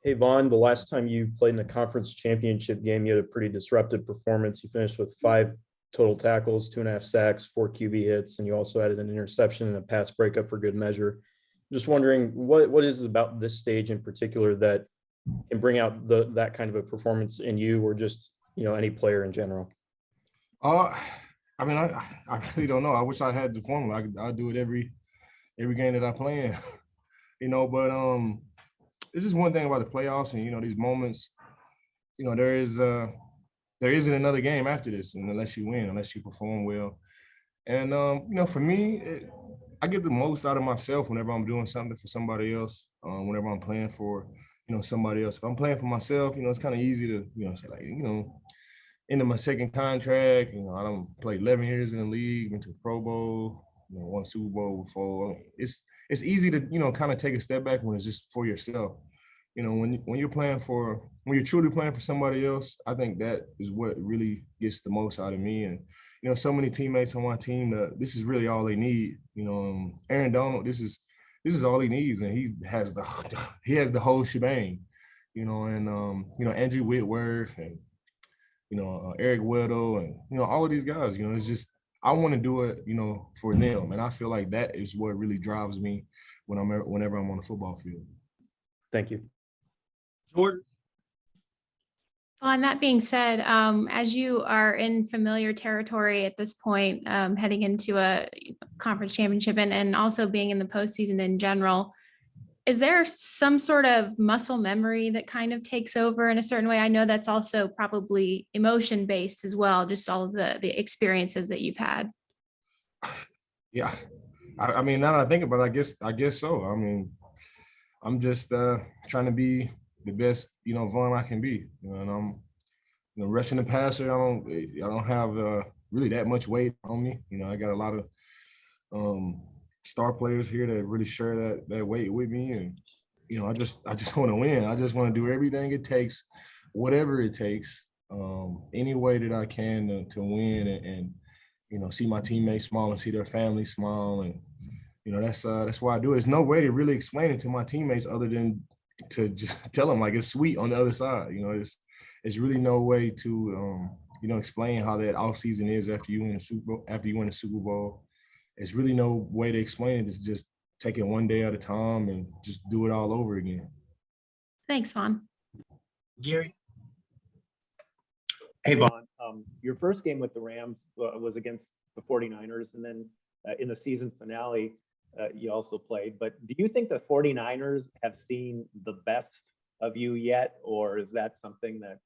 Hey, Vaughn, the last time you played in the conference championship game, you had a pretty disruptive performance. You finished with 5 total tackles, 2.5 sacks, 4 QB hits, and you also added an interception and a pass breakup for good measure. Just wondering what is it about this stage in particular that can bring out that kind of a performance in you, or just any player in general? Uh, I mean, I really don't know. I wish I had the formula. I'd do it every game that I play in, But it's just one thing about the playoffs, and these moments. There isn't another game after this, and unless you win, unless you perform well. And for me, I get the most out of myself whenever I'm doing something for somebody else. Whenever I'm playing for somebody else. If I'm playing for myself, it's kind of easy to say like into my second contract. I don't play 11 years in the league, went to the Pro Bowl, won Super Bowl before. It's easy to kind of take a step back when it's just for yourself. When you're truly playing for somebody else, I think that is what really gets the most out of me. And so many teammates on my team, this is really all they need. Aaron Donald, this is all he needs, and he has the whole shebang. And Andrew Whitworth and Eric Weddle and all of these guys. It's just I want to do it for them, and I feel like that is what really drives me whenever I'm on the football field. Thank you. Jordan. On that being said, as you are in familiar territory at this point, heading into a conference championship and also being in the postseason in general, is there some sort of muscle memory that kind of takes over in a certain way? I know that's also probably emotion based as well, just all of the experiences that you've had. Yeah, I mean, now that I think about it, I guess so. I mean, I'm just trying to be the best, Vaughn I can be. And I'm, rushing the passer. I don't have really that much weight on me. I got a lot of star players here that really share that weight with me, and I just want to win. I just want to do everything it takes, whatever it takes, any way that I can to win and see my teammates smile and see their family smile, and that's why I do it. There's no way to really explain it to my teammates other than to just tell them like it's sweet on the other side. It's really no way to explain how that off season is after you win the Super Bowl. It's really no way to explain it. It's just take it one day at a time and just do it all over again. Thanks, Vaughn. Gary. Hey, Vaughn. Your first game with the Rams was against the 49ers, and then in the season finale, you also played. But do you think the 49ers have seen the best of you yet, or is that something that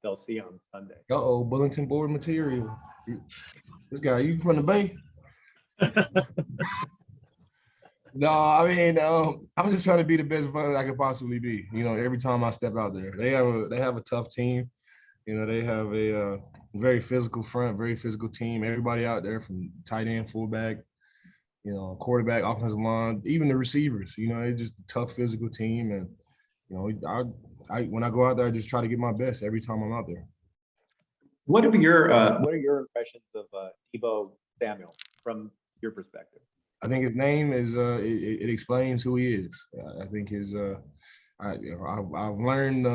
they'll see on Sunday? Bulletin board material. This guy, you from the Bay? No, I mean, I'm just trying to be the best runner I could possibly be. Every time I step out there, they have a tough team. They have a very physical front, very physical team. Everybody out there from tight end, fullback, quarterback, offensive line, even the receivers. It's just a tough physical team, and I when I go out there, I just try to get my best every time I'm out there. What are your impressions of Deebo Samuel from your perspective? I think his name is it explains who he is. I think I've learned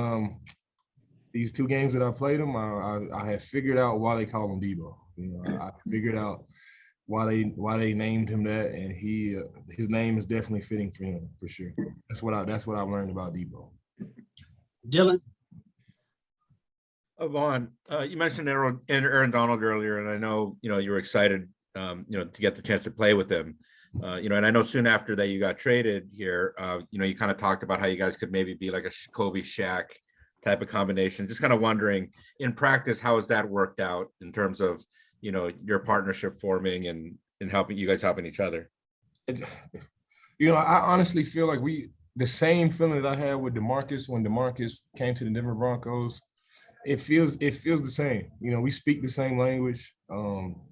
these 2 games that I played him. I have figured out why they call him Deebo. I figured out why they named him that, and his name is definitely fitting for him for sure. That's what I've learned about Deebo. Dylan. Vaughn, you mentioned Aaron Donald earlier, and I know you were excited to get the chance to play with him. And I know soon after that you got traded here. You kind of talked about how you guys could maybe be like a Kobe Shaq type of combination. Just kind of wondering, in practice, how has that worked out in terms of your partnership forming and helping each other? I honestly feel like the same feeling that I had with DeMarcus when DeMarcus came to the Denver Broncos. It feels the same. We speak the same language.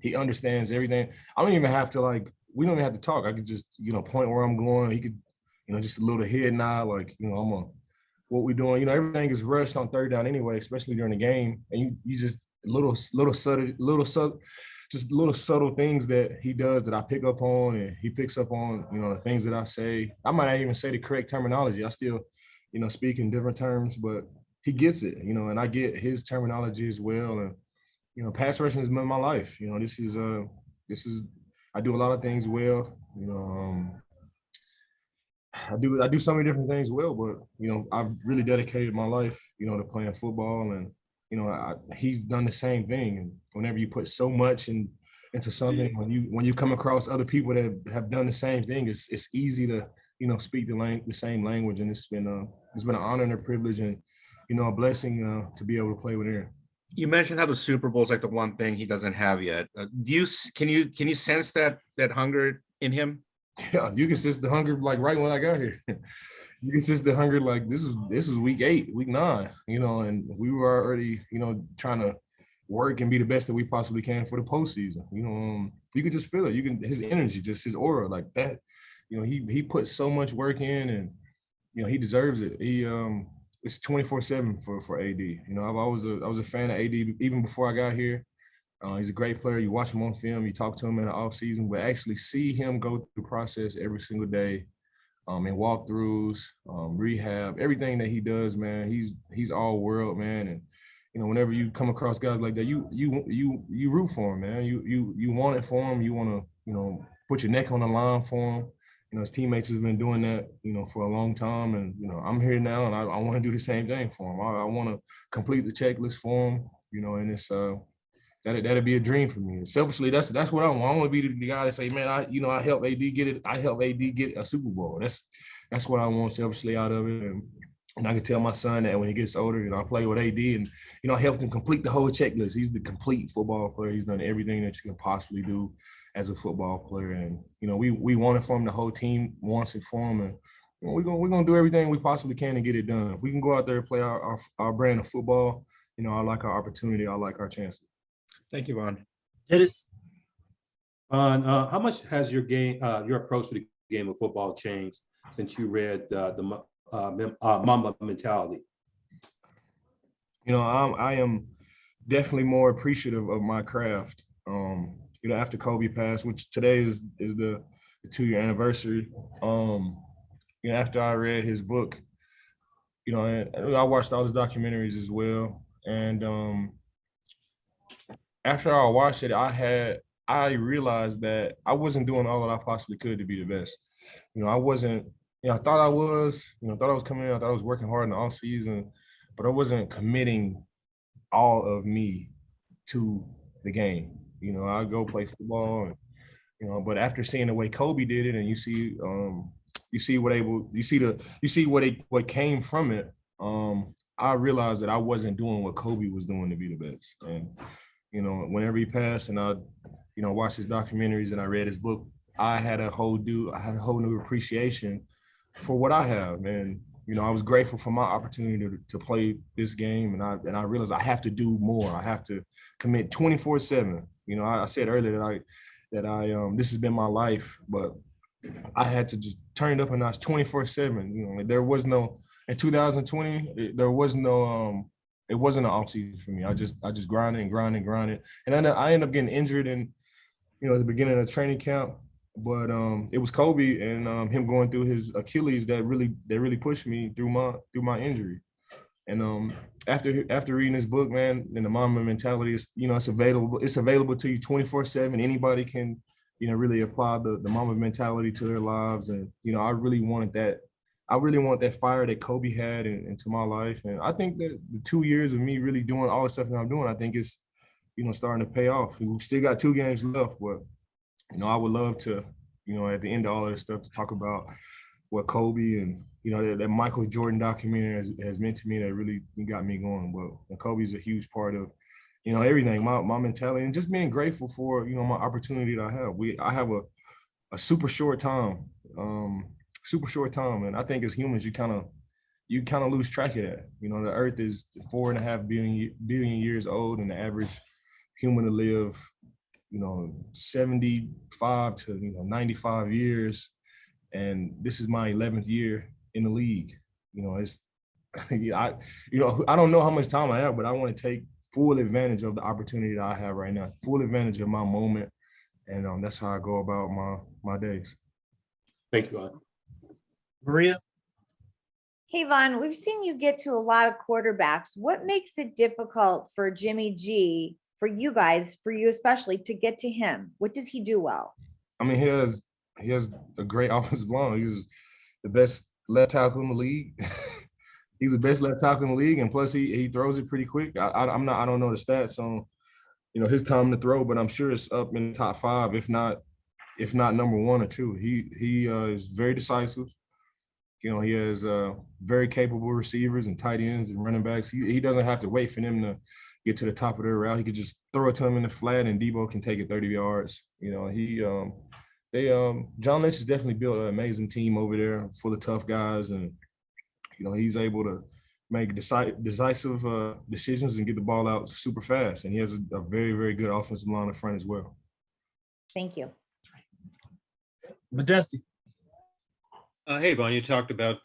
He understands everything. I don't even have to we don't even have to talk. I could just, point where I'm going. He could, just a little head nod, what we're doing. Everything is rushed on third down anyway, especially during the game. And you just little subtle things that he does that I pick up on, and he picks up on, the things that I say. I might not even say the correct terminology. I still, speak in different terms, but he gets it, and I get his terminology as well. And, pass rushing has been my life. This is I do a lot of things well. I do so many different things well, but I've really dedicated my life, to playing football, and he's done the same thing. And whenever you put so much into something, when you come across other people that have done the same thing, it's easy to speak the same language. And it's been an honor and a privilege, and a blessing to be able to play with Aaron. You mentioned how the Super Bowl is like the one thing he doesn't have yet. Can you sense that hunger in him? Yeah, you can sense the hunger like right when I got here. You can sense the hunger like this is week 8, week 9, and we were already, trying to work and be the best that we possibly can for the postseason. You can just feel it. His energy, just his aura like that. He put so much work in, and he deserves it. It's 24/7 for AD. I was a fan of AD even before I got here. He's a great player. You watch him on film, you talk to him in the off season, but actually see him go through the process every single day, in walkthroughs, rehab, everything that he does, man. He's all world, man. And whenever you come across guys like that, you root for him, man. You want it for him. You want to put your neck on the line for him. His teammates have been doing that, for a long time, and I'm here now, and I want to do the same thing for him. I want to complete the checklist for him, and it's that'd be a dream for me. Selfishly, that's what I want. I want to be the guy that say, man, I help AD get it. I help AD get a Super Bowl. That's what I want selfishly out of it. And I can tell my son that when he gets older, I play with AD, and I helped him complete the whole checklist. He's the complete football player. He's done everything that you can possibly do as a football player. And we want it for him. The whole team wants it for him, and we're gonna do everything we possibly can to get it done. If we can go out there and play our brand of football, I like our opportunity. I like our chances. Thank you, Vaughn. Dennis, How much has your approach to the game of football changed since you read the Mamba mentality? I am definitely more appreciative of my craft. After Kobe passed, which today is the 2-year anniversary. After I read his book, and I watched all his documentaries as well. And after I watched it, I realized that I wasn't doing all that I possibly could to be the best. I wasn't. I thought I was. Thought I was coming in. I thought I was working hard in the off season, but I wasn't committing all of me to the game. I go play football, and but after seeing the way Kobe did it, and you see what came from it, I realized that I wasn't doing what Kobe was doing to be the best. And whenever he passed, and I watched his documentaries and I read his book, I had a whole new appreciation for what I have. And I was grateful for my opportunity to play this game, and I realized I have to do more. I have to commit 24/7. I said earlier that I this has been my life, but I had to just turn it up a notch 24/7. There was no, in 2020, there was no it wasn't an off season for me. I just grinded, and then I ended up getting injured in at the beginning of training camp. But it was Kobe and him going through his Achilles that really pushed me through my injury. And after reading this book, man, and the Mamba mentality is, it's available to you 24/7. Anybody can, really apply the Mamba mentality to their lives. And I really want that fire that Kobe had into my life. And I think that the 2 years of me really doing all the stuff that I'm doing, I think it's starting to pay off. We still got 2 games left, but I would love to, at the end of all this stuff, to talk about what Kobe and, that Michael Jordan documentary has meant to me, that really got me going. But Kobe's a huge part of, everything, my mentality, and just being grateful for, my opportunity that I have. I have a super short time. And I think as humans, you kind of lose track of that. The earth is 4.5 billion years old, and the average human to live 75 to 95 years, and this is my 11th year in the league. It's I don't know how much time I have, but I want to take full advantage of the opportunity that I have right now, full advantage of my moment, and that's how I go about my days. Thank you, Rod. Maria, Hey, Vaughn, we've seen you get to a lot of quarterbacks. What makes it difficult for Jimmy G, for you guys, for you especially, to get to him? What does he do well? I mean, he has a great offensive line. He's the best left tackle in the league. He's the best left tackle in the league, and plus he throws it pretty quick. I don't know the stats on his time to throw, but I'm sure it's up in the top 5, if not number 1 or 2. He is very decisive. He has very capable receivers and tight ends and running backs. He doesn't have to wait for them to get to the top of their route. He could just throw it to him in the flat, and Debo can take it 30 yards. John Lynch has definitely built an amazing team over there full of tough guys, and he's able to make decisive decisions and get the ball out super fast. And he has a very, very good offensive line in front as well. Thank you. Majestic. Hey, Vaughn, you talked about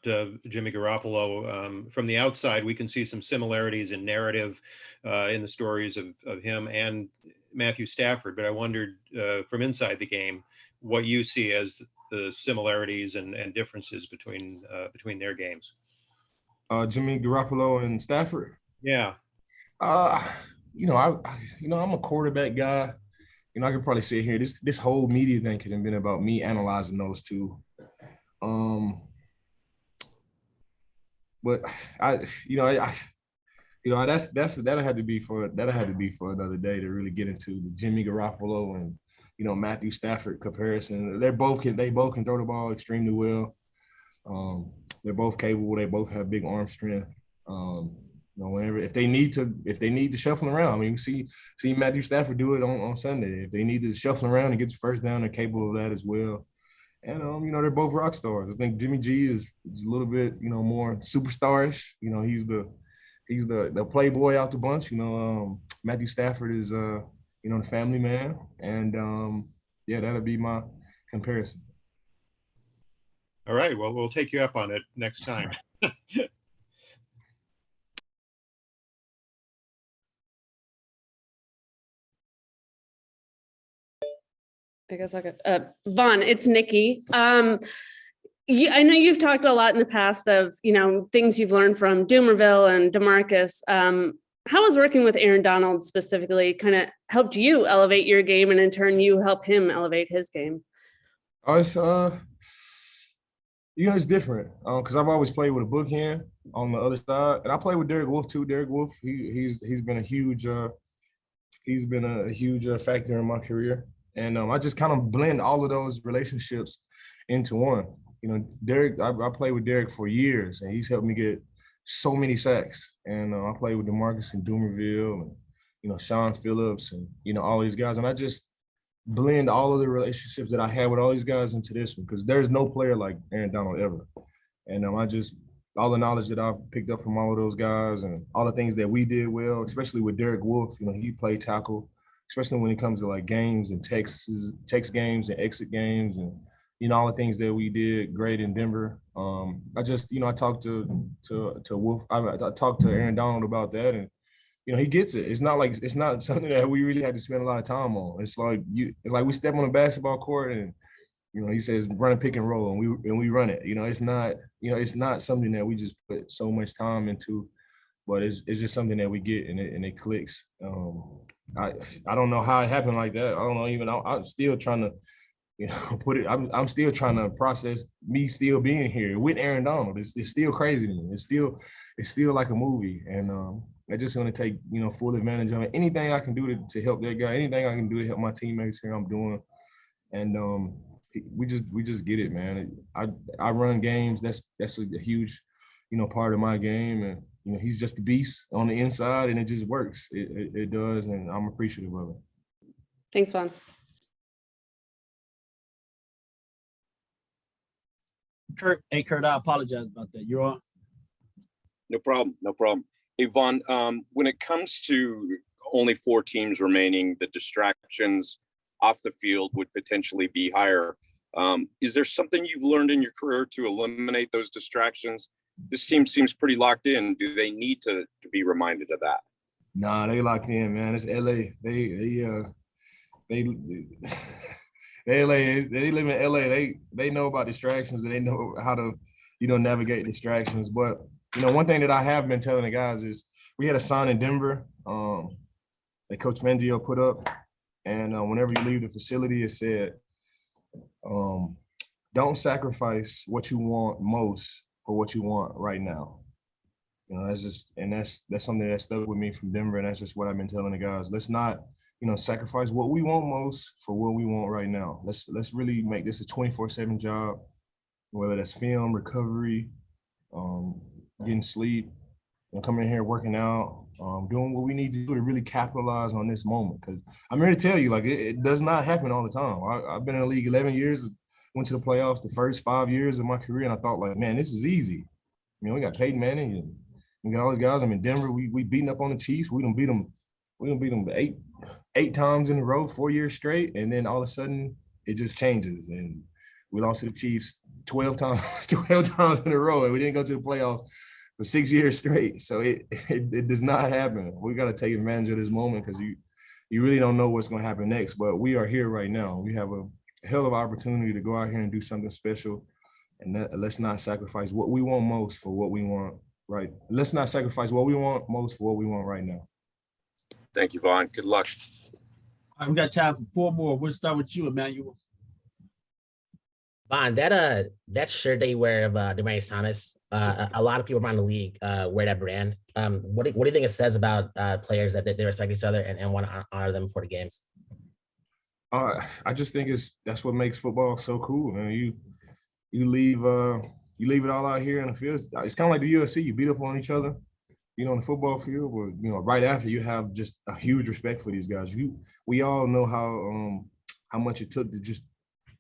Jimmy Garoppolo. From the outside, we can see some similarities in narrative in the stories of him and Matthew Stafford. But I wondered from inside the game what you see as the similarities and differences between their games. Jimmy Garoppolo and Stafford. Yeah. I'm a quarterback guy. I could probably sit here. This whole media thing could have been about me analyzing those two. But that'll have to be for another day to really get into the Jimmy Garoppolo and Matthew Stafford comparison. They both can throw the ball extremely well. They're both capable. They both have big arm strength. Whenever if they need to shuffle around, I mean, see Matthew Stafford do it on Sunday. If they need to shuffle around and get the first down, they're capable of that as well. And they're both rock stars. I think Jimmy G is a little bit more superstarish. He's the playboy out the bunch. Matthew Stafford is the family man, and that'll be my comparison. All right. Well, we'll take you up on it next time. I guess I could. Vaughn, it's Nikki. I know you've talked a lot in the past of, things you've learned from Doomerville and DeMarcus. How has working with Aaron Donald specifically kind of helped you elevate your game, and in turn you help him elevate his game? It's it's different because I've always played with a bookhand on the other side, and I play with Derek Wolfe too. Derek Wolfe, he's been a huge factor in my career. And I just kind of blend all of those relationships into one. Derek, I played with Derek for years, and he's helped me get so many sacks. And I played with DeMarcus and Doomerville and, Sean Phillips and, all these guys. And I just blend all of the relationships that I had with all these guys into this one, because there's no player like Aaron Donald ever. And all the knowledge that I've picked up from all of those guys and all the things that we did well, especially with Derek Wolfe, he played tackle, especially when it comes to like games and text games and exit games and, all the things that we did great in Denver. I talked to Wolf. I talked to Aaron Donald about that, and, he gets it. It's not something that we really had to spend a lot of time on. It's like we step on a basketball court and, he says run a pick and roll, and we run it. It's not something that we just put so much time into, but it's just something that we get and it clicks. I don't know how it happened like that. I don't know even. I'm still trying to, I'm still trying to process me still being here with Aaron Donald. It's still crazy to me. It's still like a movie, and I just want to take full advantage of it. Anything I can do to help that guy, anything I can do to help my teammates here, I'm doing. And we just get it, man. I run games. That's a huge part of my game, and he's just a beast on the inside, and it just works. It does, and I'm appreciative of it. Thanks, Vaughn. Kurt, I apologize about that. You're on. No problem. Hey, Vaughn, when it comes to only 4 teams remaining, the distractions off the field would potentially be higher. Is there something you've learned in your career to eliminate those distractions? This team seems pretty locked in. Do they need to be reminded of that? Nah, they locked in, man. It's LA. They live in LA. They know about distractions, and they know how to navigate distractions. But, one thing that I have been telling the guys is we had a sign in Denver that Coach Fangio put up. And whenever you leave the facility, it said, don't sacrifice what you want most for what you want right now. That's something that stuck with me from Denver. And that's just what I've been telling the guys. Let's not, sacrifice what we want most for what we want right now. Let's really make this a 24/7 job, whether that's film, recovery, getting sleep, coming in here, working out, doing what we need to do to really capitalize on this moment. Because I'm here to tell you, like, it does not happen all the time. I've been in the league 11 years, went to the playoffs the first 5 years of my career, and I thought, like, man, this is easy. We got Peyton Manning and we got all these guys. I'm in Denver. We beating up on the Chiefs. We done beat them eight times in a row, 4 years straight, and then all of a sudden it just changes, and we lost to the Chiefs 12 times in a row, and we didn't go to the playoffs for 6 years straight. So it does not happen. We got to take advantage of this moment because you really don't know what's going to happen next. But we are here right now. We have a hell of an opportunity to go out here and do something special, and let's not sacrifice what we want most for what we want right. Let's not sacrifice what we want most for what we want right now. Thank you, Vaughn. Good luck. All right, we got time for 4 more. We'll start with you, Emmanuel. Vaughn, that shirt that you wear of Demaryius Thomas, a lot of people around the league wear that brand. What do you think it says about players that they respect each other and want to honor them for the games? I just think that's what makes football so cool, man. You leave it all out here in the field. It's kind of like the UFC. You beat up on each other, on the football field, but right after you have just a huge respect for these guys. We all know how much it took to just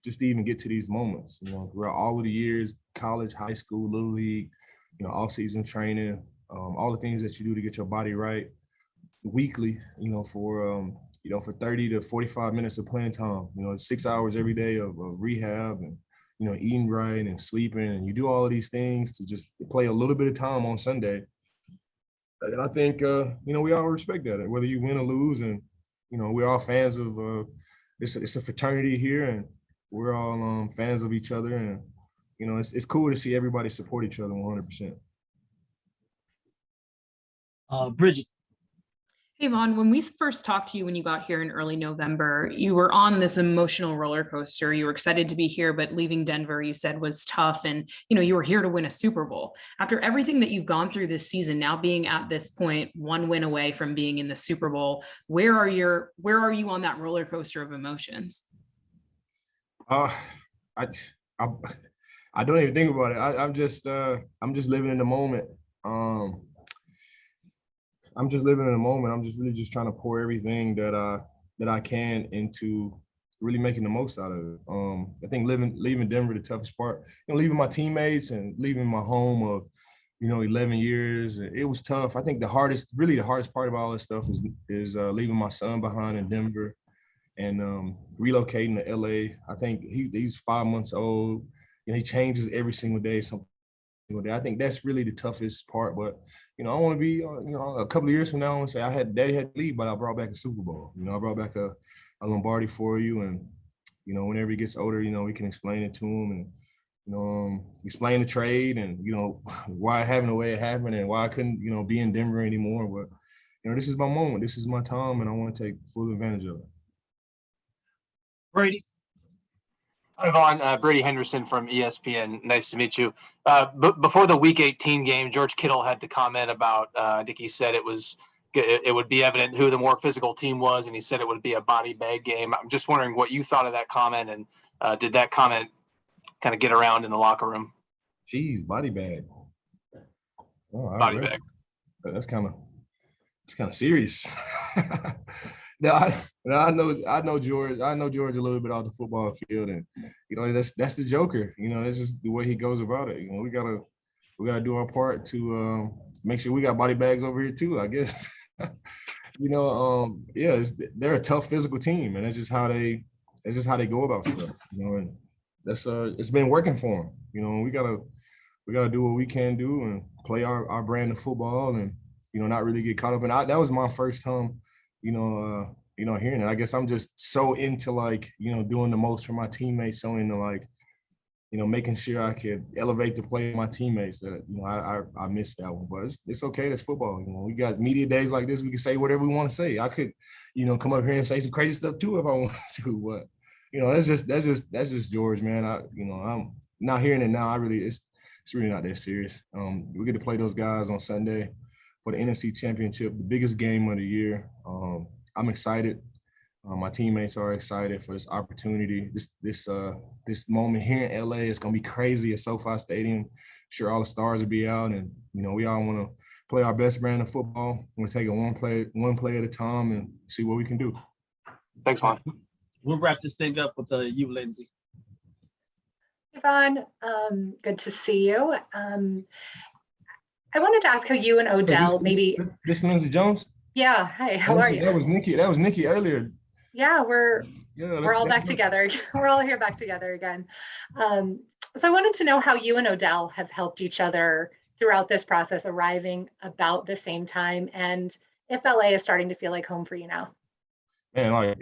to even get to these moments. Throughout all of the years, college, high school, little league, off-season training, all the things that you do to get your body right weekly. For 30 to 45 minutes of playing time. 6 hours every day of rehab and eating right and sleeping, and you do all of these things to just play a little bit of time on Sunday. And I think, we all respect that, whether you win or lose. And, we're all fans of it's a fraternity here, and we're all fans of each other. And, it's cool to see everybody support each other 100%. Bridget. Hey, Vaughn, when we first talked to you when you got here in early November, you were on this emotional roller coaster. You were excited to be here, but leaving Denver, you said, was tough. And, you were here to win a Super Bowl. After everything that you've gone through this season, now being at this point, 1 win away from being in the Super Bowl, where are you on that roller coaster of emotions? I don't even think about it. I'm just living in the moment. I'm just living in the moment. I'm just really just trying to pour everything that I can into really making the most out of it. I think leaving Denver, the toughest part, leaving my teammates and leaving my home of, 11 years, it was tough. I think the hardest part about all this stuff is leaving my son behind in Denver and relocating to LA. I think he's 5 months old. He changes every single day. I think that's really the toughest part. But, I want to be, a couple of years from now, I want to say Daddy had to leave, but I brought back a Super Bowl. I brought back a Lombardi for you. And, whenever he gets older, we can explain it to him and, explain the trade and, why it happened the way it happened and why I couldn't, be in Denver anymore. But, this is my moment. This is my time, and I want to take full advantage of it. Brady. Hi, Vaughn. Brady Henderson from ESPN. Nice to meet you. Before the Week 18 game, George Kittle had the comment about, I think he said it would be evident who the more physical team was, and he said it would be a body bag game. I'm just wondering what you thought of that comment, and did that comment kind of get around in the locker room? Jeez, body bag. Oh, body bag. That's kind of serious. No, I know George. I know George a little bit off the football field, and that's the Joker. That's just the way he goes about it. We gotta do our part to make sure we got body bags over here too, I guess. They're a tough physical team, and that's just how they go about stuff. And that's it's been working for them. We gotta do what we can do and play our brand of football, and not really get caught up. And that was my first time. Hearing it, I guess I'm just so into doing the most for my teammates, so into making sure I could elevate the play of my teammates. That I missed that one, but it's okay. That's football. We got media days like this. We can say whatever we want to say. I could, come up here and say some crazy stuff too if I wanted to. But that's just George, man. I'm not hearing it now. It's really not that serious. We get to play those guys on Sunday for the NFC Championship, the biggest game of the year. I'm excited. My teammates are excited for this opportunity. This moment here in LA is gonna be crazy at SoFi Stadium. I'm sure all the stars will be out, and we all want to play our best brand of football. We're gonna take it one play at a time, and see what we can do. Thanks, Juan. We'll wrap this thing up with you, Lindsay. Yvonne, good to see you. I wanted to ask how you and Odell maybe. This Lindsay Jones? Yeah. Hi, how are you? That was Nikki earlier. Yeah, we're all back together. We're all here back together again. So I wanted to know how you and Odell have helped each other throughout this process, arriving about the same time, and if LA is starting to feel like home for you now. Man,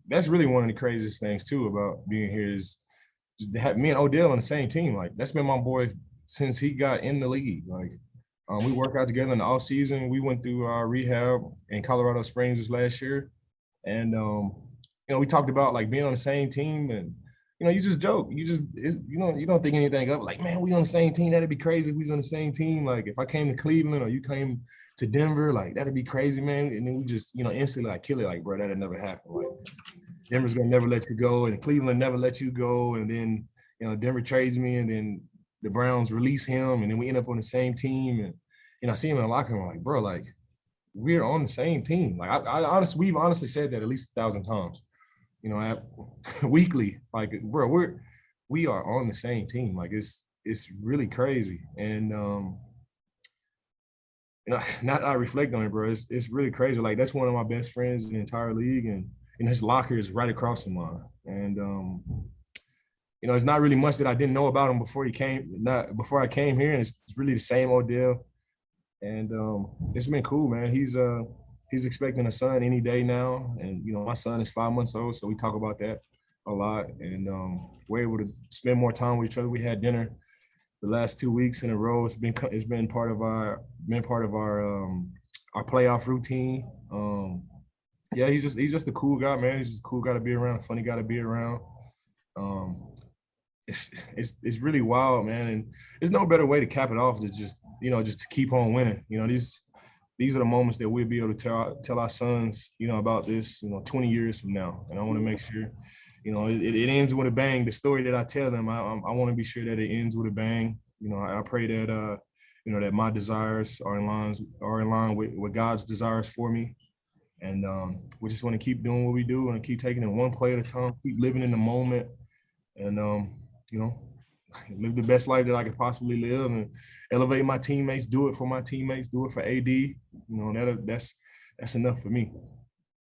that's really one of the craziest things too about being here is just to have me and Odell on the same team. That's been my boy since he got in the league. We worked out together in the off season. We went through our rehab in Colorado Springs this last year. And, we talked about being on the same team, and, you just joke. You don't think anything of it. Man, we on the same team. That'd be crazy if we was on the same team. If I came to Cleveland or you came to Denver, that'd be crazy, man. And then we just, instantly kill it. Bro, that'd never happen. Denver's going to never let you go, and Cleveland never let you go. And then, Denver trades me, and then the Browns release him, and then we end up on the same team. And, I see him in the locker room, bro, we're on the same team. We've honestly said that at least 1,000 times, weekly. Bro, we are on the same team. It's really crazy. And now that I reflect on it, bro, it's really crazy. That's one of my best friends in the entire league, and his locker is right across from mine. And it's not really much that I didn't know about him before I came here, and it's really the same Odell. And it's been cool, man. He's expecting a son any day now, and my son is 5 months old, so we talk about that a lot. And we're able to spend more time with each other. We had dinner the last 2 weeks in a row. It's been part of our playoff routine. Yeah, he's just a cool guy, man. He's just a cool guy to be around, a funny guy to be around. It's really wild, man. And there's no better way to cap it off than just to keep on winning. These are the moments that we'll be able to tell our sons, about this, 20 years from now. And I want to make sure, it ends with a bang. The story that I tell them, I want to be sure that it ends with a bang. I pray that, that my desires are in line with God's desires for me. And we just want to keep doing what we do and keep taking it one play at a time, keep living in the moment, and, live the best life that I could possibly live and elevate my teammates, do it for my teammates, do it for AD. That's enough for me.